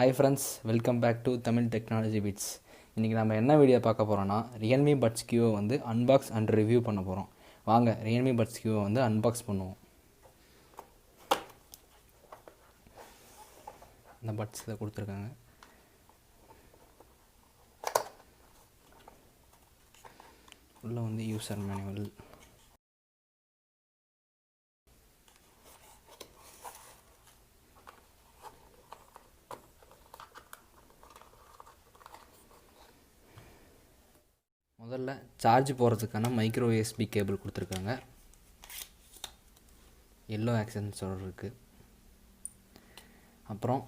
Hi friends, welcome back to Tamil Technology Bits. இன்றைக்கி நம்ம என்ன வீடியோ பார்க்க போகிறோன்னா Realme Buds Q வந்து அன்பாக்ஸ் அண்ட் ரிவ்யூ பண்ண போகிறோம். வாங்க Realme Buds Q வந்து அன்பாக்ஸ் பண்ணுவோம். இந்த பட்ஸ் இதை கொடுத்துருக்காங்க. உள்ள வந்து யூசர் மேனுவல், முதல்ல சார்ஜ் போகிறதுக்கான மைக்ரோ USB கேபிள் கொடுத்துருக்காங்க. எல்லோ ஆக்சன்ஸோடு இருக்குது. அப்புறம்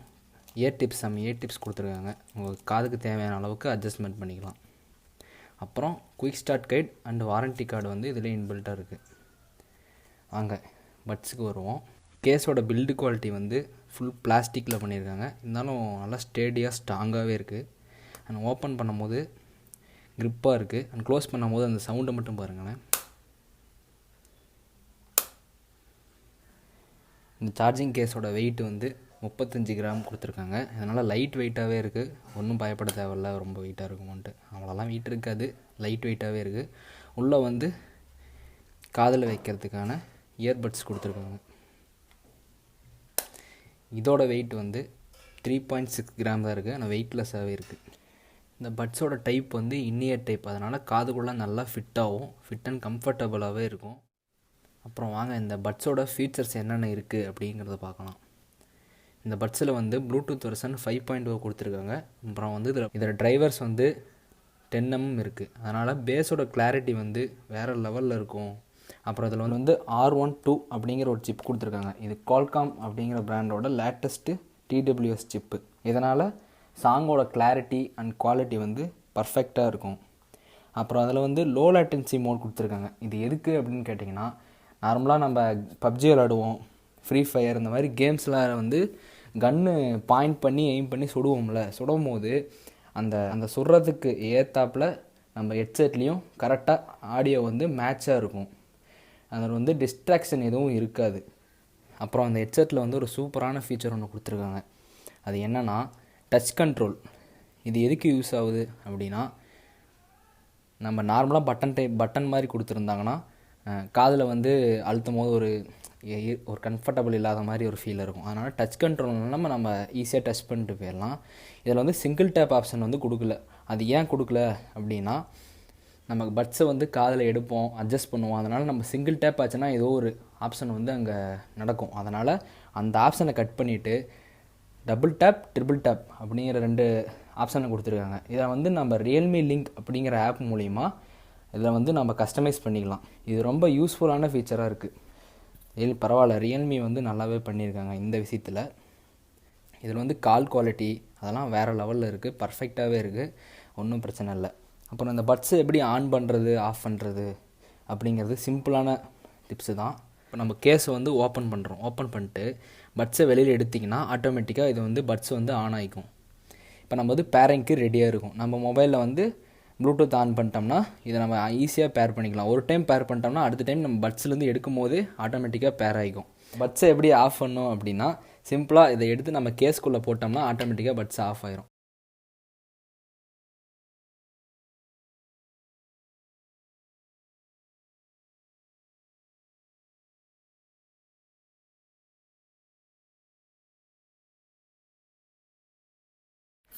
இயர் டிப்ஸ் கொடுத்துருக்காங்க. உங்கள் காதுக்கு தேவையான அளவுக்கு அட்ஜஸ்ட்மெண்ட் பண்ணிக்கலாம். அப்புறம் quick start guide and warranty card வந்து இதில் இன்பில்ட்டாக இருக்குது. வாங்க பட்ஸுக்கு வருவோம். கேஸோட பில்டு குவாலிட்டி வந்து ஃபுல் பிளாஸ்டிக்கில் பண்ணியிருக்காங்க. இருந்தாலும் நல்லா ஸ்டேடியாக ஸ்ட்ராங்காகவே இருக்குது. அண்ட் ஓப்பன் பண்ணும்போது க்ரிப்பாக இருக்குது. அண்ட் க்ளோஸ் பண்ணும்போது அந்த சவுண்டை மட்டும் பாருங்களேன். இந்த சார்ஜிங் கேஸோட வெயிட் வந்து 35 கிராம் கொடுத்துருக்காங்க. அதனால் லைட் வெயிட்டாகவே இருக்குது. ஒன்றும் பயப்பட தேவையில்ல ரொம்ப வெயிட்டாக இருக்குமோன்ட்டு. அவ்வளோலாம் வெயிட் இருக்காது, லைட் வெயிட்டாகவே இருக்குது. உள்ளே வந்து காதில் வைக்கிறதுக்கான இயர்பட்ஸ் கொடுத்துருக்காங்க. இதோட வெயிட் வந்து 3.6 கிராம் தான் இருக்குது. ஆனால் வெயிட்லெஸ்ஸாகவே இருக்குது. இந்த பட்ஸோட டைப் வந்து இன்னியர் டைப், அதனால் காதுக்குள்ளே நல்லா ஃபிட்டாகவும் ஃபிட் அண்ட் கம்ஃபர்டபுளாகவே இருக்கும். அப்புறம் வாங்க இந்த பட்ஸோட ஃபீச்சர்ஸ் என்னென்ன இருக்குது அப்படிங்கிறத பார்க்கலாம். இந்த பட்ஸில் வந்து ப்ளூடூத் வெர்ஷன் 5.0 கொடுத்துருக்காங்க. அப்புறம் வந்து இதில் டிரைவர்ஸ் வந்து 10mm இருக்குது. அதனால் பேஸோட கிளாரிட்டி வந்து வேறு லெவலில் இருக்கும். அப்புறம் இதில் வந்து R12 அப்படிங்கிற ஒரு சிப் கொடுத்துருக்காங்க. இது குவால்காம் அப்படிங்கிற பிராண்டோட லேட்டஸ்ட்டு TWS சிப்பு. இதனால் சாங்கோட கிளாரிட்டி அண்ட் குவாலிட்டி வந்து பர்ஃபெக்டாக இருக்கும். அப்புறம் அதில் வந்து லோ லேட்டன்சி மோட் கொடுத்துருக்காங்க. இது எதுக்கு அப்படின்னு கேட்டிங்கன்னா, நார்மலாக நம்ம பப்ஜி விளாடுவோம், ஃப்ரீ ஃபயர் இந்த மாதிரி கேம்ஸ்லாம் வந்து கன்று பாயிண்ட் பண்ணி எய்ம் பண்ணி சுடும் போது அந்த சுடுறதுக்கு ஏற்றாப்பில் நம்ம ஹெட்செட்லேயும் கரெக்டாக ஆடியோ வந்து மேட்சாக இருக்கும். அதில் வந்து டிஸ்ட்ராக்ஷன் எதுவும் இருக்காது. அப்புறம் அந்த ஹெட்செட்டில் வந்து ஒரு சூப்பரான ஃபீச்சர் ஒன்று கொடுத்துருக்காங்க. அது என்னென்னா டச் கண்ட்ரோல். இது எதுக்கு யூஸ் ஆகுது அப்படின்னா, நம்ம நார்மலாக பட்டன் மாதிரி கொடுத்துருந்தாங்கன்னா காதில் வந்து அழுத்தும் போது ஒரு கம்ஃபர்டபுள் இல்லாத மாதிரி ஒரு ஃபீல் இருக்கும். அதனால் டச் கண்ட்ரோல் நம்ம ஈஸியாக டச் பண்ணிட்டு போயிடலாம். இதில் வந்து சிங்கிள் டேப் ஆப்ஷன் வந்து கொடுக்கல. அது ஏன் கொடுக்கல அப்படின்னா, நம்ம பட்ஸை வந்து காதில் எடுப்போம், அட்ஜஸ்ட் பண்ணுவோம். அதனால் நம்ம சிங்கிள் டேப் ஆச்சுன்னா ஏதோ ஒரு ஆப்ஷன் வந்து அங்கே நடக்கும். அதனால் அந்த ஆப்ஷனை கட் பண்ணிவிட்டு டபுள் டேப், ட்ரிபிள் டேப் அப்படிங்கிற 2 ஆப்ஷனை கொடுத்துருக்காங்க. இதை வந்து நம்ம ரியல்மி லிங்க் அப்படிங்கிற ஆப் மூலிமா இதில் வந்து நம்ம கஸ்டமைஸ் பண்ணிக்கலாம். இது ரொம்ப யூஸ்ஃபுல்லான ஃபீச்சராக இருக்குது. பரவாயில்ல, ரியல்மி வந்து நல்லாவே பண்ணியிருக்காங்க இந்த விஷயத்தில். இதில் வந்து கால் குவாலிட்டி அதெல்லாம் வேறு லெவலில் இருக்குது, பர்ஃபெக்டாகவே இருக்குது, ஒன்றும் பிரச்சனை இல்லை. அப்புறம் இந்த பட்ஸை எப்படி ஆன் பண்ணுறது ஆஃப் பண்ணுறது அப்படிங்கிறது சிம்பிளான டிப்ஸு தான். இப்போ நம்ம கேஸை வந்து ஓப்பன் பண்ணிட்டு பட்ஸை வெளியில் எடுத்திங்கன்னா ஆட்டோமேட்டிக்காக இது வந்து பட்ஸ் வந்து ஆன் ஆகிக்கும். இப்போ நம்ம வந்து பேரிங்க்கு ரெடியாக இருக்கும். நம்ம மொபைலில் வந்து ப்ளூடூத் ஆன் பண்ணிட்டோம்னா இதை நம்ம ஈஸியாக பேர் பண்ணிக்கலாம். ஒரு டைம் பேர் பண்ணிட்டோம்னா அடுத்த டைம் நம்ம பட்ஸ்லேருந்து எடுக்கும் போது ஆட்டோமேட்டிக்காக பேர் ஆகிக்கும். பட்ஸை எப்படி ஆஃப் பண்ணணும் அப்படின்னா, சிம்பிளாக இதை எடுத்து நம்ம கேஸ்குள்ளே போட்டோம்னா ஆட்டோமேட்டிக்காக பட்ஸ் ஆஃப் ஆயிரும்.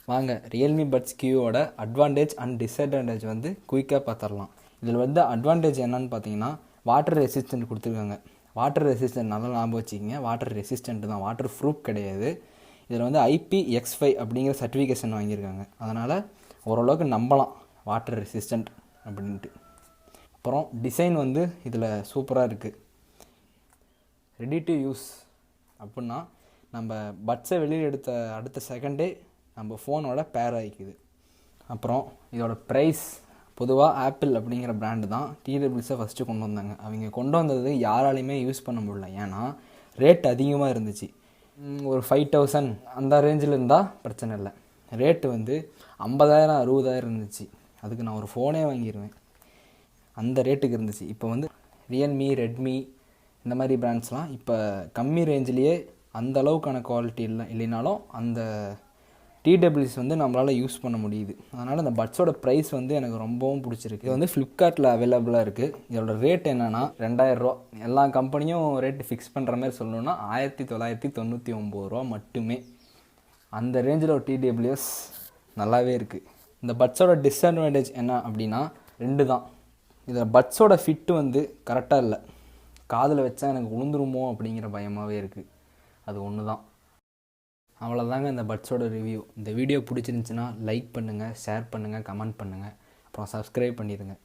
வாங்க ரியல்மி பட்ஸ் கியூவோட அட்வான்டேஜ் அண்ட் டிஸ்அட்வான்டேஜ் வந்து குயிக்காக பார்த்துடலாம். இதில் வந்து அட்வான்டேஜ் என்னன்னு பார்த்தீங்கன்னா, வாட்டர் ரெசிஸ்டன்ட் கொடுத்துருக்காங்க. வாட்டர் ரெசிஸ்டன்ட் நல்லா ஞாபகம் வச்சுக்கிங்க, வாட்டர் ரெசிஸ்டன்ட் தான், வாட்டர் ப்ரூஃப் கிடையாது. இதில் வந்து IPX5 அப்படிங்கிற சர்டிஃபிகேஷன் வாங்கியிருக்காங்க. அதனால் ஓரளவுக்கு நம்பலாம் வாட்டர் ரெசிஸ்டன்ட் அப்படின்ட்டு. அப்புறம் டிசைன் வந்து இதில் சூப்பராக இருக்குது. ரெடி டு யூஸ் அப்படின்னா நம்ம பட்ஸை வெளியில் எடுத்த அடுத்த செகண்டே நம்ம ஃபோனோட பேர் ஆகிக்குது. அப்புறம் இதோட ப்ரைஸ், பொதுவாக ஆப்பிள் அப்படிங்கிற பிராண்டு தான் TWSை ஃபஸ்ட்டு கொண்டு வந்தாங்க. அவங்க கொண்டு வந்தது யாராலையுமே யூஸ் பண்ண முடியல. ஏன்னா ரேட் அதிகமாக இருந்துச்சு. ஒரு 5000 அந்த ரேஞ்சில் இருந்தால் பிரச்சனை இல்லை. ரேட்டு வந்து 50,000 60,000 இருந்துச்சு. அதுக்கு நான் ஒரு ஃபோனே வாங்கிடுவேன், அந்த ரேட்டுக்கு இருந்துச்சு. இப்போ வந்து ரியல்மி, ரெட்மி இந்த மாதிரி பிராண்ட்ஸ்லாம் இப்போ கம்மி ரேஞ்சிலேயே அந்த அளவுக்கான குவாலிட்டி இல்லைனாலும் அந்த டிடபிள்யூஸ் வந்து நம்மளால் யூஸ் பண்ண முடியுது. அதனால் இந்த பட்ஸோட ப்ரைஸ் வந்து எனக்கு ரொம்பவும் பிடிச்சிருக்கு. இது வந்து ஃப்ளிப்கார்ட்டில் அவைலபிளாக இருக்குது. இதோட ரேட் என்னென்னா 2000 ரூபா. எல்லா கம்பெனியும் ரேட்டு ஃபிக்ஸ் பண்ணுற மாதிரி சொல்லணுன்னா 1999 ரூபா மட்டுமே. அந்த ரேஞ்சில் ஒரு டிடபிள்யூஎஸ் நல்லாவே இருக்குது. இந்த பட்ஸோட டிஸ்அட்வான்டேஜ் என்ன அப்படின்னா 2 தான். இதில் பட்ஸோட ஃபிட்டு வந்து கரெக்டாக இல்லை. காதில் வச்சா எனக்கு விழுந்துருமோ அப்படிங்கிற பயமாகவே இருக்குது. அது ஒன்று தான். அவ்வளோதாங்க இந்த பட்ஸோட ரிவ்யூ. இந்த வீடியோ பிடிச்சிருந்துச்சின்னா லைக் பண்ணுங்கள், ஷேர் பண்ணுங்கள், கமெண்ட் பண்ணுங்கள், அப்புறம் சப்ஸ்கிரைப் பண்ணிடுங்க.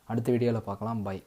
அடுத்த வீடியோவில் பார்க்கலாம். பை.